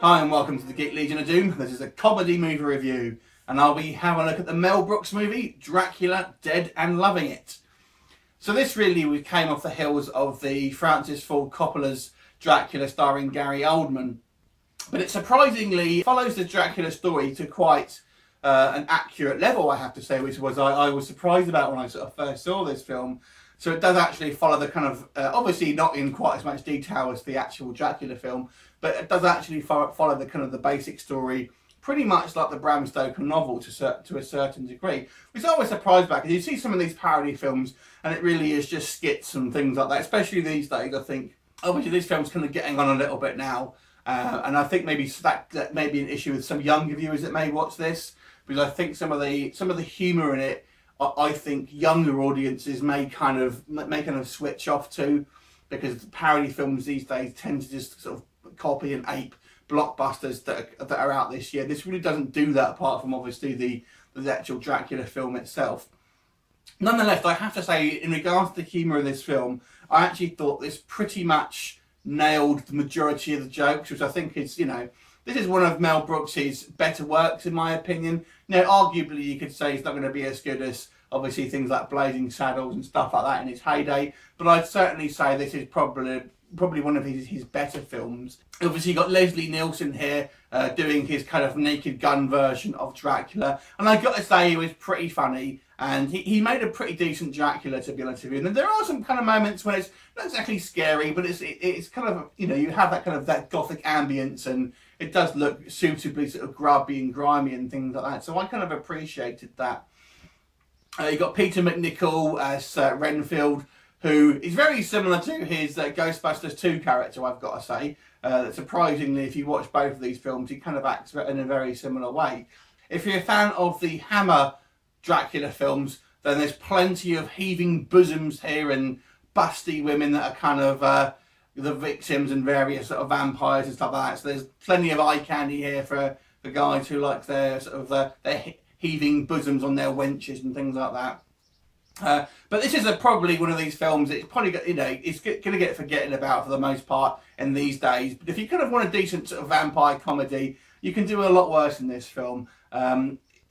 Hi and welcome to the Geek Legion of Doom. This is a comedy movie review and I'll be having a look at the Mel Brooks movie, Dracula, Dead and Loving It. So this really came off the heels of the Francis Ford Coppola's Dracula starring Gary Oldman. But it surprisingly follows the Dracula story to quite an accurate level, I have to say, which was I was surprised about when I sort of first saw this film. So it does actually follow the kind of, obviously not in quite as much detail as the actual Dracula film, but it does actually follow the kind of the basic story, pretty much like the Bram Stoker novel to a certain degree. Which I was surprised about, because you see some of these parody films and it really is just skits and things like that, especially these days. I think, obviously this film's kind of getting on a little bit now, and I think maybe that may be an issue with some younger viewers that may watch this, because I think some of the humour in it, I think younger audiences may kind of switch off to, because parody films these days tend to just sort of copy and ape blockbusters that are out this year. This really doesn't do that, apart from obviously the actual Dracula film itself. Nonetheless, I have to say, in regards to the humour of this film, I actually thought this pretty much nailed the majority of the jokes, which I think is, you know, this is one of Mel Brooks' better works, in my opinion. Now, arguably, you could say it's not going to be as good as, obviously, things like Blazing Saddles and stuff like that in its heyday. But I'd certainly say this is probably one of his better films. Obviously, you got Leslie Nielsen here doing his kind of Naked Gun version of Dracula. And I've got to say, he was pretty funny. And he made a pretty decent Dracula, to be honest with you. And there are some kind of moments when it's not exactly scary, but it's kind of, you know, you have that kind of that gothic ambience, and it does look suitably sort of grubby and grimy and things like that. So I kind of appreciated that. You got Peter MacNicol as Renfield, who is very similar to his Ghostbusters 2 character, I've got to say. Surprisingly, if you watch both of these films, he kind of acts in a very similar way. If you're a fan of the Hammer Dracula films, then there's plenty of heaving bosoms here and busty women that are kind of the victims and various sort of vampires and stuff like that. So there's plenty of eye candy here for guys who like their sort of their heaving bosoms on their wenches and things like that. But this is probably one of these films that's probably got, you know, it's going to get forgotten about for the most part in these days. But if you kind of want a decent sort of vampire comedy, you can do a lot worse in this film.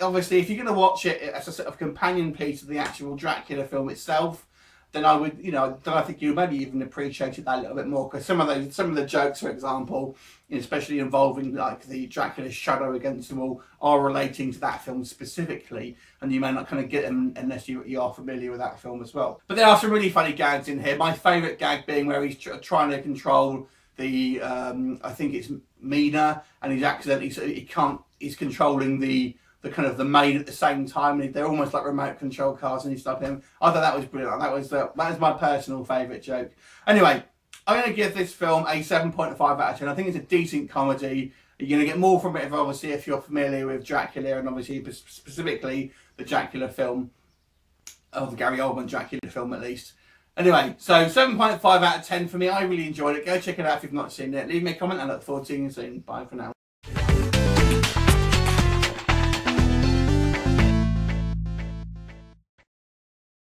Obviously, if you're going to watch it as a sort of companion piece of the actual Dracula film itself, then I would, you know, then I think you maybe even appreciated that a little bit more, because some of the jokes, for example, especially involving like the Dracula's shadow against the wall, are relating to that film specifically, and you may not kind of get them unless you are familiar with that film as well. But there are some really funny gags in here. My favourite gag being where he's trying to control the, I think it's Mina, and he's accidentally, so he's controlling the kind of the maid at the same time, and they're almost like remote control cars, and he stopped him. I thought that was brilliant. That was my personal favourite joke. Anyway, I'm going to give this film a 7.5 out of 10. I think it's a decent comedy. You're going to get more from it, obviously, if you're familiar with Dracula, and obviously specifically the Dracula film, or the Gary Oldman Dracula film at least. Anyway, so 7.5 out of 10 for me. I really enjoyed it. Go check it out if you've not seen it. Leave me a comment, and I look forward to seeing you soon. Bye for now.